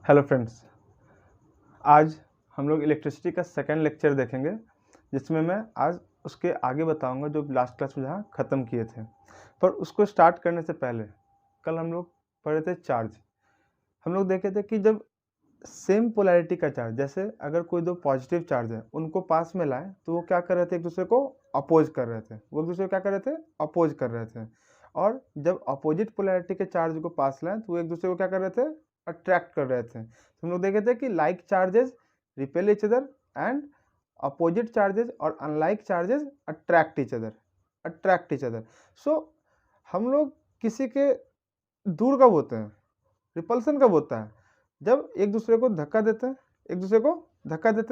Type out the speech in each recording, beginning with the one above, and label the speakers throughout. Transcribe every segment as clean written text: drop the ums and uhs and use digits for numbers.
Speaker 1: Hello friends, आज हम लोग इलेक्ट्रिसिटी का सेकंड लेक्चर देखेंगे, जिसमें मैं आज उसके आगे बताऊंगा जो लास्ट क्लास में जहाँ ख़त्म किए थे। पर उसको स्टार्ट करने से पहले कल हम लोग पढ़े थे चार्ज। हम लोग देखे थे कि जब सेम पोलैरिटी का चार्ज, जैसे अगर कोई दो पॉजिटिव चार्ज है उनको पास में लाए तो वो क्या कर रहे थे, एक दूसरे को अपोज कर रहे थे। वो एक दूसरे को क्या कर रहे थे, अपोज कर रहे थे। और जब अपोजिट पोलैरिटी के चार्ज को पास लाए तो वो एक दूसरे को क्या कर रहे थे, अट्रैक्ट कर रहे थे। तो हम लोग देखे थे कि like charges repel each other and opposite charges और unlike charges attract each other. So हम लोग किसी के दूर कब होते हैं, रिपल्सन कब होता है, जब एक दूसरे को धक्का देते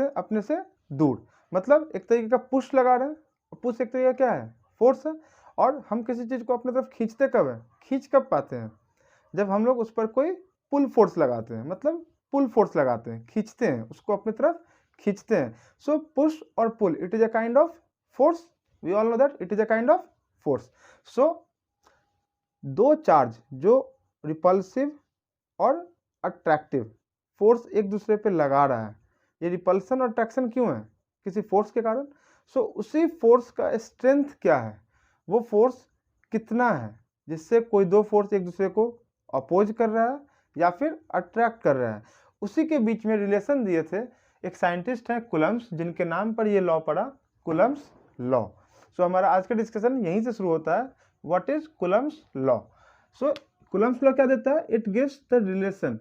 Speaker 1: हैं, अपने से दूर। मतलब एक तरीके का पुश लगा रहे हैं, पुश एक तरीके का क्या है, फोर्स है। और हम किसी चीज को अपने तरफ खींचते कब है, खींच कब पाते हैं, जब हम लोग उस पर कोई पुल फोर्स लगाते हैं। मतलब पुल फोर्स लगाते हैं, खींचते हैं, उसको अपनी तरफ खींचते हैं। सो पुश और pull, it is a kind of force. We all know that it is a kind of force. So दो चार्ज जो रिपल्सिव और अट्रैक्टिव फोर्स एक दूसरे पे लगा रहा है, ये रिपल्सन और अट्रैक्शन क्यों है, किसी फोर्स के कारण। सो उसी फोर्स का स्ट्रेंथ क्या है, वो फोर्स कितना है जिससे कोई दो फोर्स एक दूसरे को अपोज कर रहा है या फिर अट्रैक्ट कर रहा है, उसी के बीच में रिलेशन दिए थे। एक साइंटिस्ट हैं कुलम्ब्स, जिनके नाम पर ये लॉ पड़ा, कुलम्ब्स लॉ। सो हमारा आज का डिस्कशन यहीं से शुरू होता है, what is Coulomb's law. So Coulomb's law क्या देता है, it gives the relation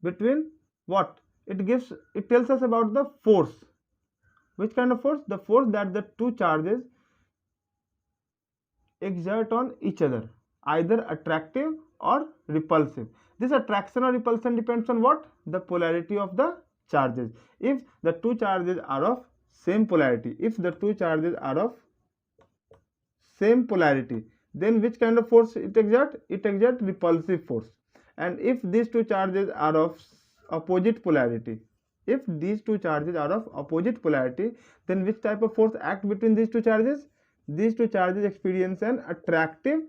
Speaker 1: between what, it tells us about the force. Which kind of force? The force that the two charges exert on each other, either attractive or repulsive. This attraction or repulsion depends on what, the polarity of the charges. If the two charges are of same polarity, then which kind of force it exert? It exert repulsive force. And if these two charges are of opposite polarity, then which type of force act between these two charges? These two charges experience an attractive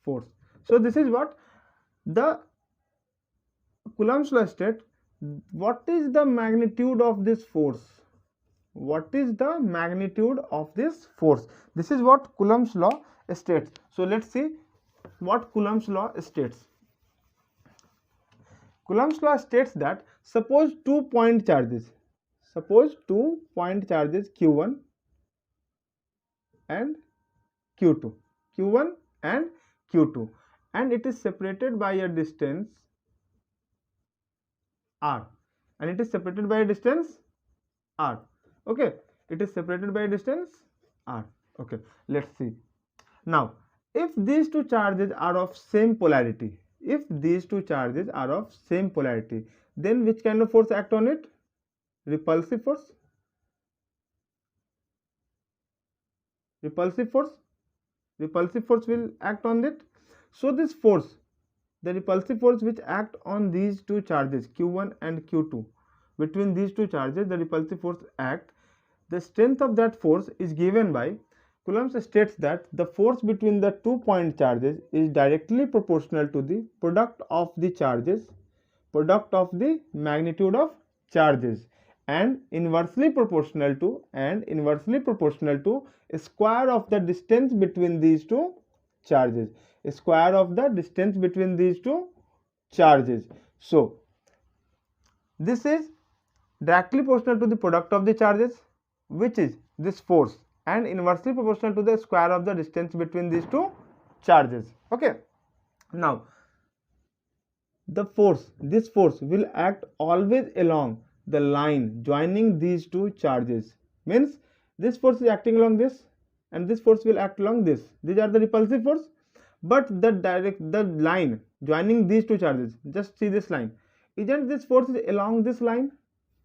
Speaker 1: force. So this is what the Coulomb's law states. What is the magnitude of this force? This is what Coulomb's law states. So let's see what Coulomb's law states. Coulomb's law states that suppose 2-point charges, Q1 and Q2, and it is separated by a distance r, okay, it is separated by a distance r. Okay, let's see now. If these two charges are of same polarity, then which kind of force act on it? Repulsive force will act on it. So this force, the repulsive force which act on these two charges Q1 and Q2, between these two charges the repulsive force act. The strength of that force is given by, Coulomb states that the force between the 2-point charges is directly proportional to the product of the magnitude of charges, and inversely proportional to square of the distance between these two charges. So this is directly proportional to the product of the charges, which is this force, and inversely proportional to the square of the distance between these two charges. Okay, now this force will act always along the line joining these two charges. Means this force is acting along this and this force will act along this. These are the repulsive force. But the line joining these two charges, just see this line, isn't this force is along this line?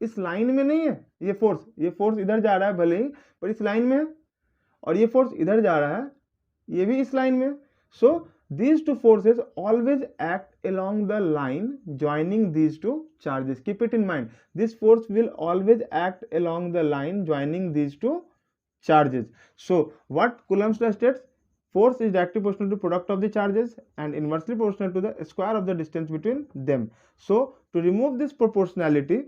Speaker 1: इस line में नहीं है ये force इधर जा रहा है भले ही, पर इस लाइन में है, और ये फोर्स इधर जा रहा है, ये भी इस लाइन में. सो these two forces always act along the line joining these two charges. Keep it in mind, this force will always act along the line joining these two charges. So what Coulomb's law states? force is directly proportional to product of the charges and inversely proportional to the square of the distance between them. So to remove this proportionality,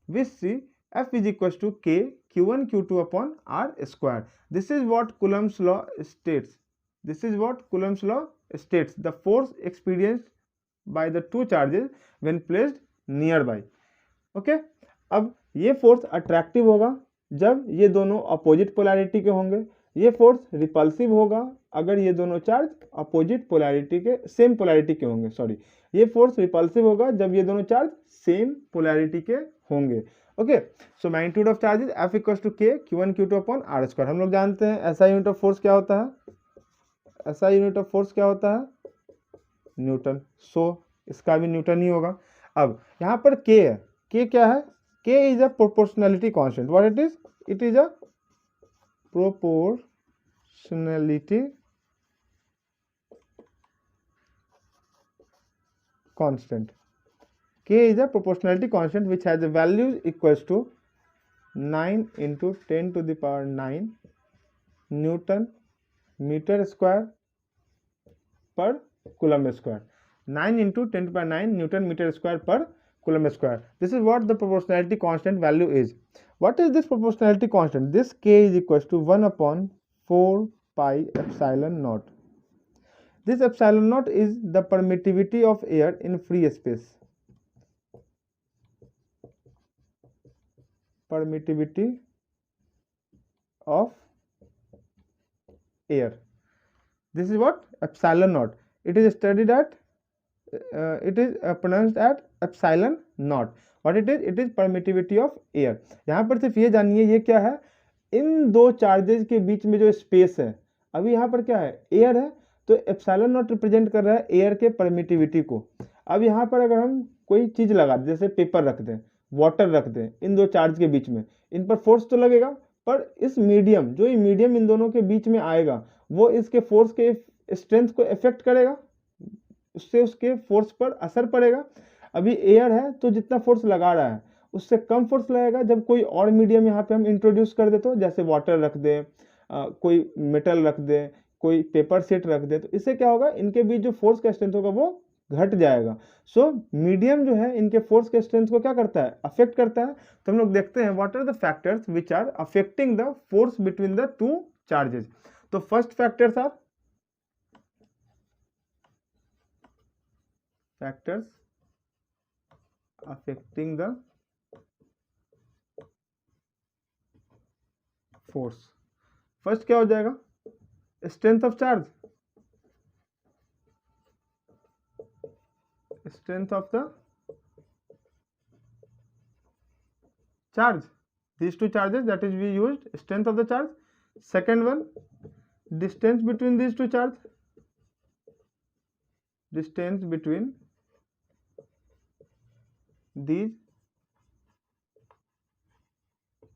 Speaker 1: we see F is equals to K Q1 Q2 upon R square. This is what Coulomb's law states. This is what Coulomb's law states. The force experienced by the two charges when placed nearby. Okay अब ये force attractive होगा जब ये दोनों opposite polarity के होंगे, ये force repulsive होगा अगर ये दोनों चार्ज अपोजिट पोलैरिटी के सेम पोलैरिटी के होंगे, सॉरी, ये फोर्स रिपल्सिव होगा जब ये दोनों चार्ज सेम पोलैरिटी के होंगे। Okay, so magnitude of charges F equals to K Q1 Q2 upon R square. हम लोग जानते हैं ऐसा यूनिट ऑफ फोर्स क्या होता है, ऐसा यूनिट ऑफ फोर्स क्या होता है, न्यूटन। सो इसका भी न्यूटन ही होगा। अब यहाँ पर K है, K क्या है, K is a proportionality constant. What it is? It is a proportionality constant. K is a proportionality constant which has a value equals to 9 into 10 to the power 9 Newton meter square per Coulomb square. 9 into 10 to the power 9 Newton meter square per Coulomb square. This is what the proportionality constant value is. What is this proportionality constant? This K is equals to 1 upon 4 pi epsilon naught. This epsilon naught is the permittivity of air in free space. Permittivity of air. This is what epsilon naught. It is studied at it is pronounced at epsilon naught. What it is? It is permittivity of air. यहाँ पर सिर्फ ये जानिए ये क्या है, इन दो charges के बीच में जो स्पेस है, अभी यहाँ पर क्या है, एयर है, तो एप्सिलॉन नॉट रिप्रेजेंट कर रहा है एयर के परमिटिविटी को। अब यहाँ पर अगर हम कोई चीज लगा दें, जैसे पेपर रख दें, वाटर रख दें, इन दो चार्ज के बीच में, इन पर फोर्स तो लगेगा, पर इस मीडियम, जो ये मीडियम इन दोनों के बीच में आएगा, वो इसके फोर्स के स्ट्रेंथ को इफेक्ट करेगा, उससे उसके फोर्स पर असर पड़ेगा। अभी एयर है तो जितना फोर्स लगा रहा है उससे कम फोर्स लगेगा जब कोई और मीडियम यहाँ पे हम इंट्रोड्यूस कर दे, तो जैसे वाटर रख दें, कोई मेटल रख दें, कोई पेपर सेट रख दें, तो इससे क्या होगा, इनके बीच जो फोर्स का स्ट्रेंथ होगा वो घट जाएगा। सो मीडियम जो है इनके फोर्स के स्ट्रेंथ को क्या करता है, अफेक्ट करता है। तो हम लोग देखते हैं what are the factors which are affecting the force between the two charges. तो first factors are factors affecting the force. First क्या हो जाएगा, strength of charge, strength of the charge, these two charges, that is we used strength of the charge. Second one, distance between these two charge, distance between these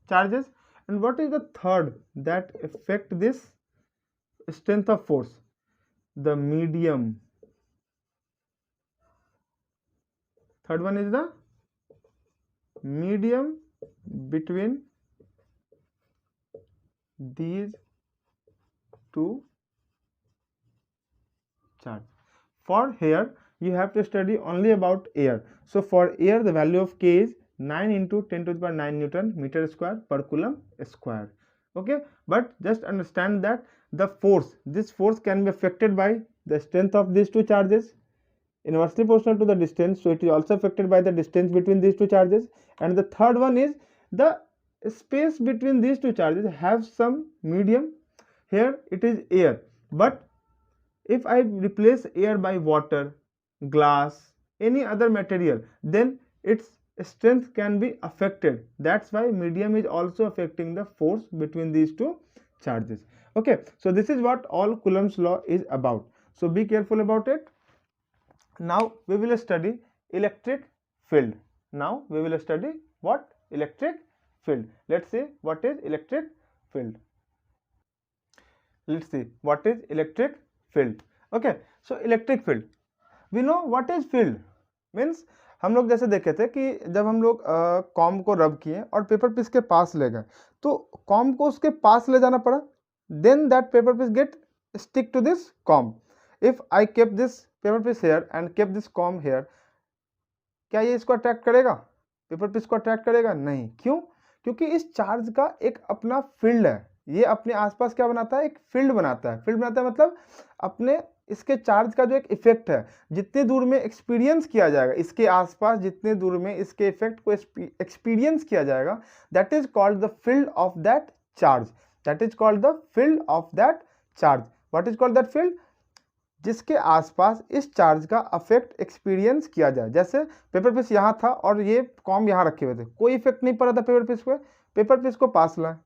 Speaker 1: charges. And what is the third that affect this strength of force? The medium. Third one is the medium between these two charges. For here you have to study only about air. So for air the value of K is 9 into 10 to the power 9 Newton meter square per Coulomb square. Okay, but just understand that the force, this force can be affected by the strength of these two charges, inversely proportional to the distance, so it is also affected by the distance between these two charges. And the third one is the space between these two charges have some medium. Here it is air, but if I replace air by water, glass, any other material, then its strength can be affected. That's why medium is also affecting the force between these two charges. Okay, so this is what all Coulomb's law is about. So be careful about it. Now we will study electric field. Now we will study what? Electric field. Let's see what is electric field. Let's see what is electric field. Okay, so electric field, we know what is field means. हम लोग जैसे देखे थे कि जब हम लोग com को रब किए और पेपर पीस के पास ले गए, तो कॉम को उसके पास ले जाना पड़ा, then that paper piece get stick to this comb. If I kept this paper piece here and kept this comb here, क्या ये इसको अट्रैक्ट करेगा? पेपर पिस को अट्रैक्ट करेगा? नहीं। क्यों? क्योंकि इस चार्ज का एक अपना फील्ड है, ये अपने आसपास क्या बनाता है? एक फील्ड बनाता है। फील्ड बनाता है मतलब अपने इसके चार्ज का जो एक इफेक्ट है, जितने दूर में एक्सपीरियंस किया जाएगा इसके आसपास, जितने दूर में इसके इफेक्ट को एक्सपीरियंस किया जाएगा, that is called the field of that charge. That is called the field of that charge. What is called that field? जिसके आसपास इस चार्ज का अफेक्ट एक्सपीरियंस किया जाए। जैसे पेपर पीस यहाँ था और ये कॉम यहाँ रखे हुए थे, कोई इफेक्ट नहीं पड़ रहा था पेपर पीस पे। पेपर पीस को पास लाए,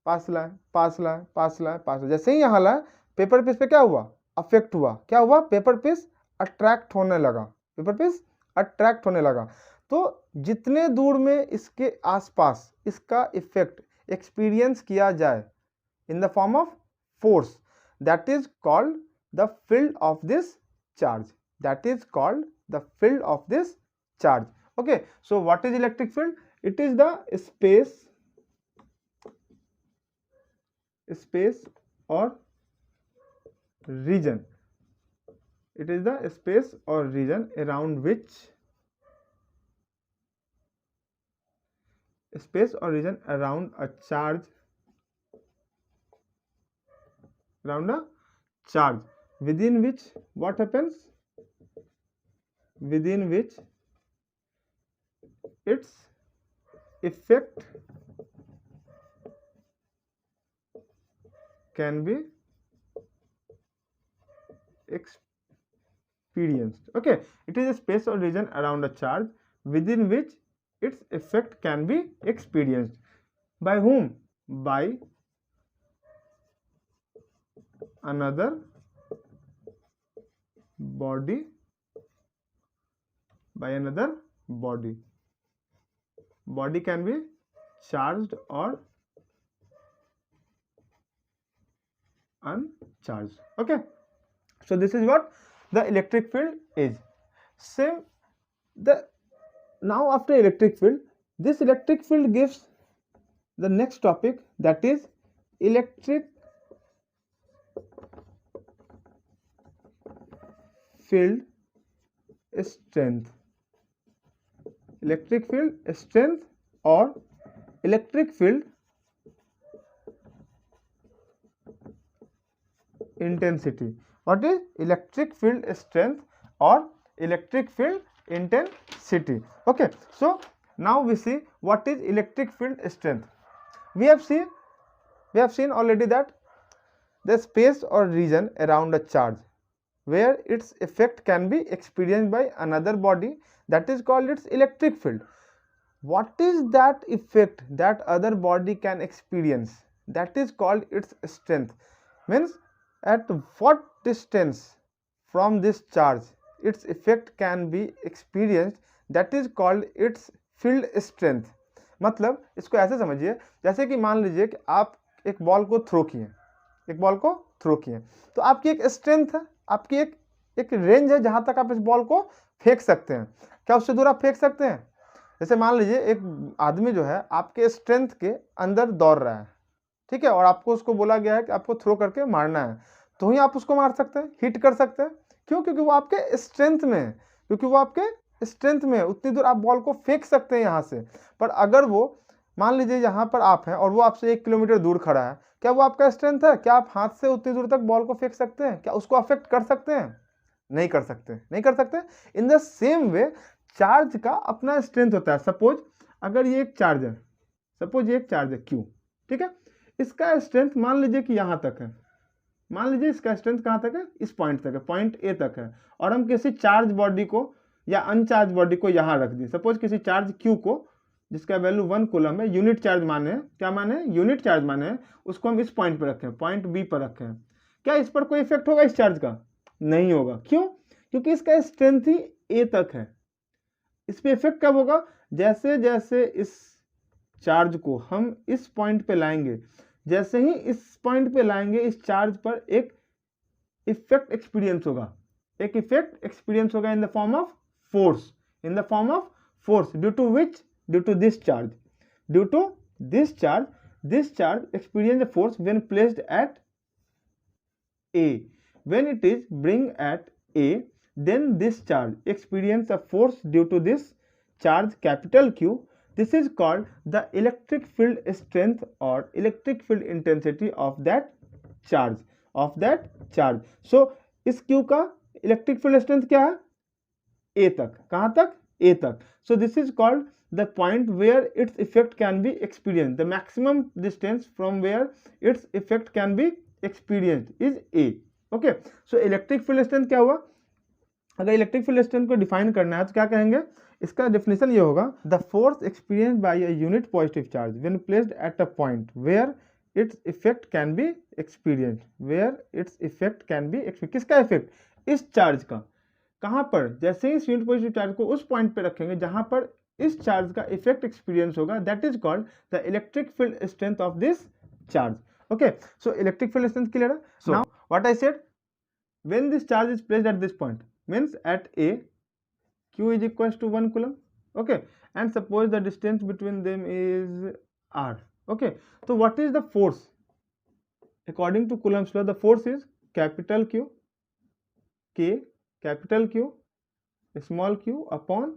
Speaker 1: पास लाए, पास लाए, पास लाए, पास लाए, जैसे ही यहाँ लाए पेपर पीस पे क्या हुआ? अफेक्ट हुआ। क्या हुआ? पेपर पीस अट्रैक्ट होने लगा। पेपर पीस अट्रैक्ट होने लगा। तो जितने दूर में इसके आसपास इसका इफेक्ट एक्सपीरियंस किया जाए इन the form of force, that is called the field of this charge. That is called the field of this charge. Okay, so what is electric field? It is the space or region. It is the space or region around which a charge, around a charge, within which what happens? Within which its effect can be experienced. Okay, it is a space or region around a charge within which its effect can be experienced. By whom? By another body. By another body. Body can be charged or uncharged. Okay, so this is what the electric field is. Same now after electric field, this electric field gives the next topic, that is electric field strength. Electric field strength or electric field intensity. What is electric field strength or electric field intensity? Okay, so now we see what is electric field strength. We have seen already that the space or region around a charge where its effect can be experienced by another body, that is called its electric field. What is that effect that other body can experience? That is called its strength. Means at what distance from this charge its effect can be experienced, that is called its field strength. मतलब इसको ऐसे समझिए, जैसे कि मान लीजिए कि आप एक बॉल को थ्रो किए, तो आपकी एक स्ट्रेंथ है, आपकी एक रेंज है जहां तक आप इस बॉल को फेंक सकते हैं। क्या उससे दूर आप फेंक सकते हैं? जैसे मान लीजिए एक आदमी जो है आपके स्ट्रेंथ के अंदर दौड़ रहा है, ठीक है, और आपको उसको बोला गया है कि आपको थ्रो करके मारना है, तो ही आप उसको मार सकते हैं, हिट कर सकते हैं। क्यों? क्योंकि वो आपके स्ट्रेंथ में है, उतनी दूर आप बॉल को फेंक सकते हैं यहाँ से। पर अगर वो मान लीजिए यहाँ पर आप हैं और वो आपसे 1 किलोमीटर दूर खड़ा है, क्या वो आपका स्ट्रेंथ है? क्या आप हाथ से उतनी दूर तक बॉल को फेंक सकते हैं? क्या उसको अफेक्ट कर सकते हैं? नहीं कर सकते। In the same way charge का अपना स्ट्रेंथ होता है। सपोज अगर ये एक चार्ज है, Q, ठीक है, इसका स्ट्रेंथ मान लीजिए कि यहाँ तक है, मान लीजिए इसका स्ट्रेंथ कहाँ तक है? इस पॉइंट तक है, पॉइंट ए तक है, और हम किसी चार्ज बॉडी को या अनचार्ज बॉडी को यहाँ रख दिए। सपोज किसी चार्ज Q को, जिसका वैल्यू 1 कूलम है, यूनिट चार्ज माने, क्या माने? यूनिट चार्ज माने, उसको हम इस पॉइंट पर रखें, पॉइंट बी पर रखें। क्या इस पर कोई इफेक्ट होगा इस चार्ज का? नहीं होगा। क्यों? क्योंकि इसका स्ट्रेंथ ही ए तक है। इस पे इफेक्ट कब होगा? जैसे जैसे इस चार्ज को हम इस पॉइंट पे लाएंगे, जैसे ही इस पॉइंट पे लाएंगे, इस चार्ज पर एक इफेक्ट एक्सपीरियंस होगा, in the form of force, due to this charge, this charge experience the force when placed at A. When it is bring at A, then this charge experience a force due to this charge capital Q. This is called the electric field strength or electric field intensity of that charge. So इस Q का electric field strength क्या है? A तक. कहाँ तक? A तक. So this is called the point where its effect can be experienced. The maximum distance from where its effect can be experienced is A. Okay. So electric field strength क्या हुआ? अगर electric field strength को define करना है तो क्या कहेंगे? इसका डेफिनेशन ये होगा, the force experienced by a unit positive charge when placed at a point where its effect can be experienced. किसका इफेक्ट? इस चार्ज का. कहाँ पर? जैसे ही यूनिट पॉजिटिव चार्ज को उस पॉइंट पे रखेंगे जहां पर इस चार्ज का इफेक्ट एक्सपीरियंस होगा, that is called the electric field strength of this charge. Okay, so electric field strength clear है. So now what I said, when this charge is placed at this point means at A, Q is equals to 1 coulomb. Okay, and suppose the distance between them is R. Okay, so what is the force? According to Coulomb's law, the force is capital Q, K, capital Q, small q upon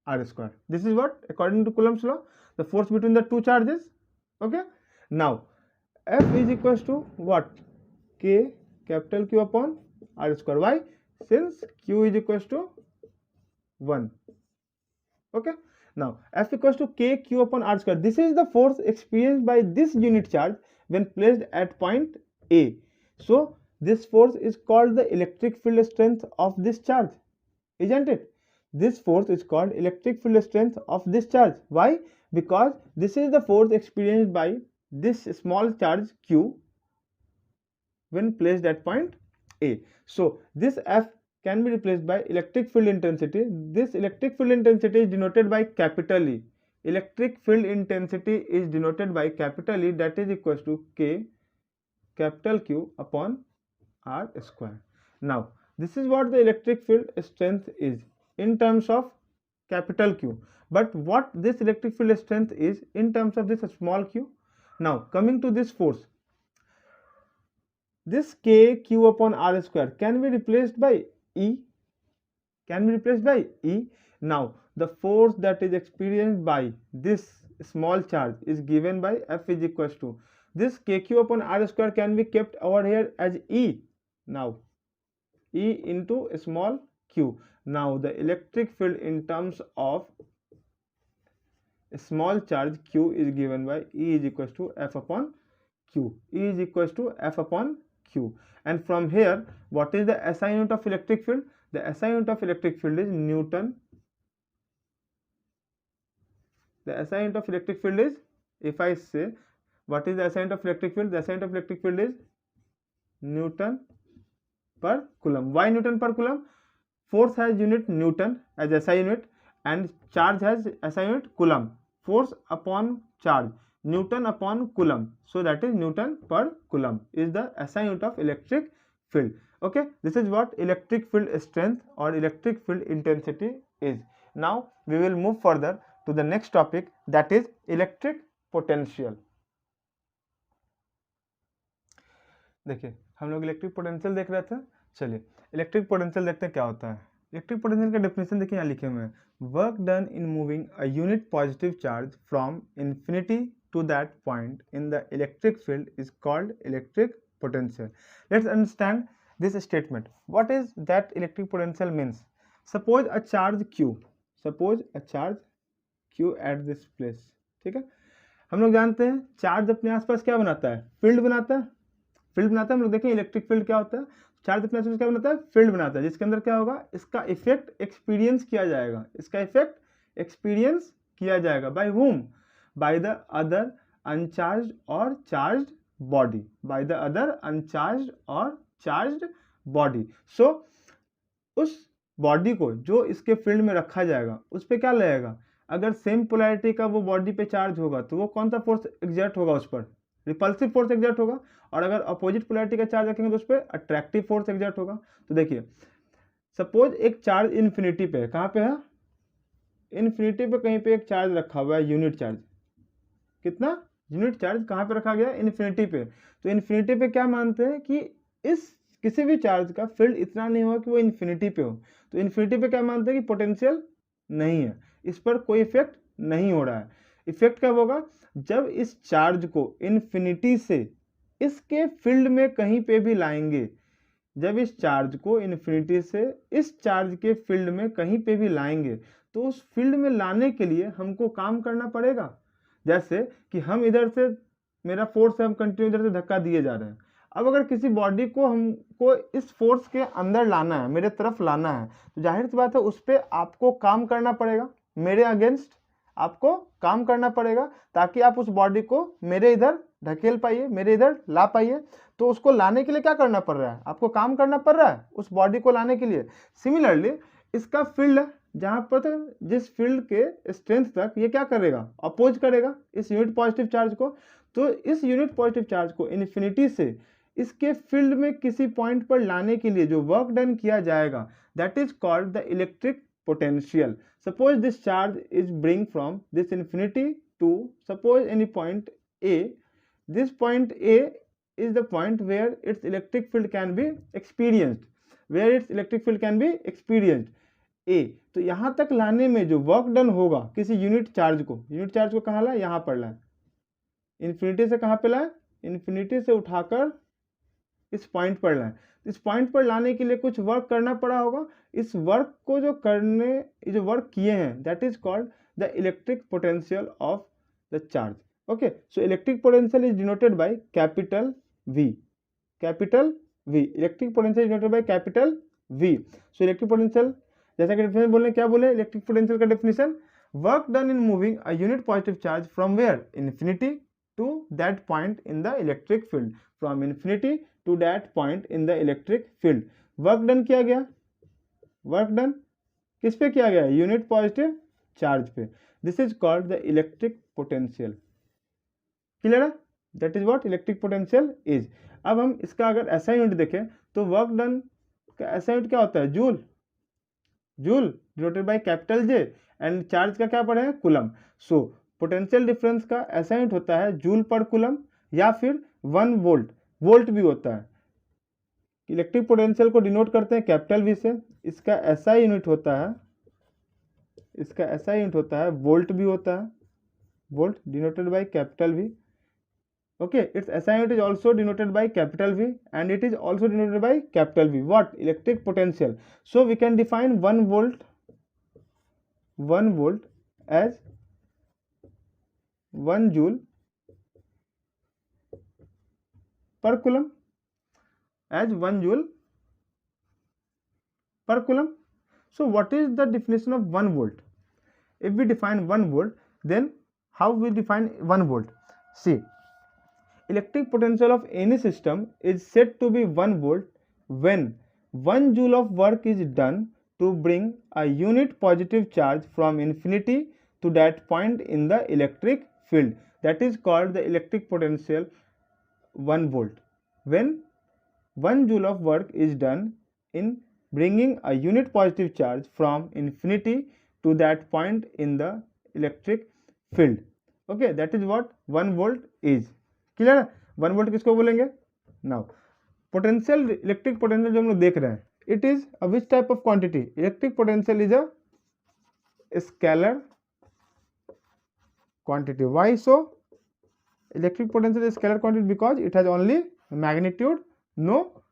Speaker 1: R square. This is what, according to Coulomb's law, the force between the two charges. Okay, now F is equals to what? K, capital Q upon R square. Why? Since Q is equals to 1. Okay, now F equals to K Q upon R square. This is the force experienced by this unit charge when placed at point A. So this force is called the electric field strength of this charge, isn't it? This force is called electric field strength of this charge. Why? Because this is the force experienced by this small charge Q when placed at point A. So this F can be replaced by electric field intensity. This electric field intensity is denoted by capital E. Electric field intensity is denoted by capital E, that is equals to K capital Q upon R square. Now this is what the electric field strength is in terms of capital Q. But what this electric field strength is in terms of this small q? Now coming to this force, this K Q upon R square can be replaced by E. Now the force that is experienced by this small charge is given by F is equals to this K Q upon R square can be kept over here as E. Now E into small q. Now the electric field in terms of small charge Q is given by E is equals to F upon Q. And from here, what is the SI unit of electric field? The SI unit of electric field is Newton. The SI unit of electric field is, if I say, what is the SI unit of electric field? The SI unit of electric field is Newton per Coulomb. Why Newton per Coulomb? Force has unit Newton as SI unit and charge has SI unit Coulomb. Force upon charge, Newton upon Coulomb. So that is Newton per Coulomb is the SI unit of electric field. Okay, this is what electric field strength or electric field intensity is. Now we will move further to the next topic, that is electric potential. देखिए हम लोग electric potential देख रहे थे. चलिए electric potential देखते हैं क्या होता है. इलेक्ट्रिक पोटेंशियल का डेफिनेशन देखिए यहाँ लिखे हुए हैं, work done in moving a unit positive charge from infinity to that point in the electric field is called electric potential. Let's understand this statement. What is that electric potential means? Suppose a charge Q at this place. ठीक है, हम लोग जानते हैं charge अपने आसपास क्या बनाता है? फील्ड बनाता है. हम लोग देखें इलेक्ट्रिक फील्ड क्या होता है. चार्ज अपने आसपास क्या बनाता है? फील्ड बनाता है, जिसके अंदर क्या होगा, इसका इफेक्ट एक्सपीरियंस किया जाएगा. By whom? By the other uncharged और चार्ज्ड body. So उस बॉडी को जो इसके फील्ड में रखा जाएगा उस पे क्या लगेगा? अगर सेम पोलैरिटी का वो बॉडी पे चार्ज होगा तो वो कौन सा फोर्स एग्जर्ट होगा? उस पर रिपल्सिव फोर्स एग्जर्ट होगा. और अगर अपोजिट पोलैरिटी का चार्ज रखेंगे तो उस पर अट्रैक्टिव फोर्स एग्जर्ट होगा. तो देखिए सपोज एक चार्ज इन्फिनिटी पे, कहाँ पे है? इन्फिनिटी पे कहीं पे एक चार्ज रखा हुआ है, यूनिट चार्ज. कितना? यूनिट चार्ज कहाँ पे रखा गया? इन्फिनिटी पे. तो इन्फिनिटी पे क्या मानते हैं कि इस किसी भी चार्ज का फील्ड इतना नहीं होगा कि वो इन्फिनिटी पे हो। तो इन्फिनिटी पे क्या मानते हैं कि पोटेंशियल नहीं है, इस पर कोई इफेक्ट नहीं हो रहा है। इफेक्ट कब होगा? जब इस चार्ज को इन्फिनिटी से इसके फील्ड में कहीं पे भी लाएंगे, जब इस चार्ज को इन्फिनिटी से इस चार्ज के फील्ड में कहीं पे भी लाएंगे, तो उस फील्ड में लाने के लिए हमको काम करना पड़ेगा। जैसे कि हम इधर से, मेरा फोर्स है, हम कंटिन्यू इधर से धक्का दिए जा रहे हैं। अब अगर किसी बॉडी को हमको इस फोर्स के अंदर लाना है, मेरे तरफ लाना है, तो जाहिर सी बात है उस पर आपको काम करना पड़ेगा, मेरे अगेंस्ट आपको काम करना पड़ेगा, ताकि आप उस बॉडी को मेरे इधर ढकेल पाइए, मेरे इधर ला पाइए। तो उसको लाने के लिए क्या करना पड़ रहा है? आपको काम करना पड़ रहा है उस बॉडी को लाने के लिए। सिमिलरली इसका फील्ड जहां पर जिस फील्ड के स्ट्रेंथ तक ये क्या करेगा? अपोज करेगा इस यूनिट पॉजिटिव चार्ज को। तो इस यूनिट पॉजिटिव चार्ज को इन्फिनिटी से इसके फील्ड में किसी पॉइंट पर लाने के लिए जो वर्क डन किया जाएगा, that is called the electric potential. Suppose this charge is bring from this infinity to suppose any point A. This point A is the point where its electric field can be experienced. Where its electric field can be experienced. A. तो यहाँ तक लाने में जो work done होगा किसी unit charge को कहाँ लाए? यहाँ पर लाए। इन्फिनिटी से कहाँ पे लाए? इन्फिनिटी से उठाकर इस पॉइंट पर लाए। इस पॉइंट पर लाने के लिए कुछ वर्क करना पड़ा होगा। इस वर्क को जो वर्क किए हैं, that is called the electric potential of the charge. Okay, so electric potential is denoted by capital V। Capital V, electric potential is denoted by capital V। So electric potential, जैसा कि definition बोलने, क्या बोले electric potential का definition? Work done in moving a unit positive charge from where? Infinity to that point in the electric field. From infinity to that point in the electric field. Work done किया गया, work done किस पे किया गया? Unit positive charge पे। This is called the electric potential. Clear है? That is what electric potential is. अब हम इसका अगर ऐसा यूनिट देखें तो वर्क डन का ऐसा यूनिट क्या होता है? Joule. Joule denoted by capital J and charge का क्या पढ़े हैं? कूलम। सो पोटेंशियल डिफरेंस का ऐसा यूनिट होता है जूल पर कूलम, या फिर 1 वोल्ट, वोल्ट भी होता है। इलेक्ट्रिक पोटेंशियल को डिनोट करते हैं कैपिटल V से। इसका ऐसा यूनिट होता है, इसका ऐसा यूनिट होता है वोल्ट भी होता है, volt denoted by capital V। Okay, it's ऐसा unit is also denoted by capital V and it is also denoted by capital V। What? Electric potential. So we can define 1 volt as 1 joule per coulomb, as 1 joule per coulomb. So what is the definition of 1 volt? If we define 1 volt, then how we define 1 volt? See, electric potential of any system is said to be 1 volt when 1 joule of work is done to bring a unit positive charge from infinity to that point in the electric field. That is called the electric potential 1 volt. When 1 joule of work is done in bringing a unit positive charge from infinity to that point in the electric field. Okay, that is what 1 volt is. Clear है? 1 volt किसको बोलेंगे? Now, potential, electric potential जो हम लोग देख रहे हैं, it is a which type of quantity? Electric potential is a scalar quantity. Why so? Electric potential is scalar quantity because it has only magnitude, no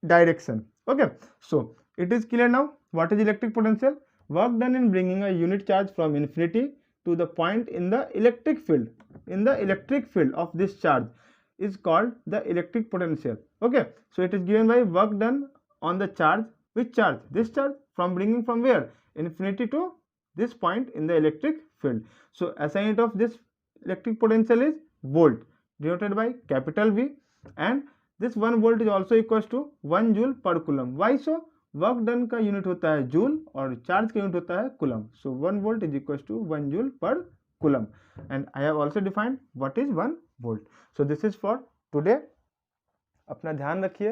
Speaker 1: direction. Okay, so it is clear now what is electric potential. Work done in bringing a unit charge from infinity to the point in the electric field, in the electric field of this charge is called the electric potential. Okay, so it is given by work done on the charge. Which charge? This charge, from bringing from where? Infinity to this point in the electric field. So SI unit of this electric potential is volt, denoted by capital V, and this 1 volt is also equals to 1 joule per coulomb. Why so? Work done का unit होता है joule और charge का unit होता है coulomb. So 1 volt is equal to 1 joule per coulomb. And I have also defined what is 1 volt. So this is for today. अपना ध्यान रखिए.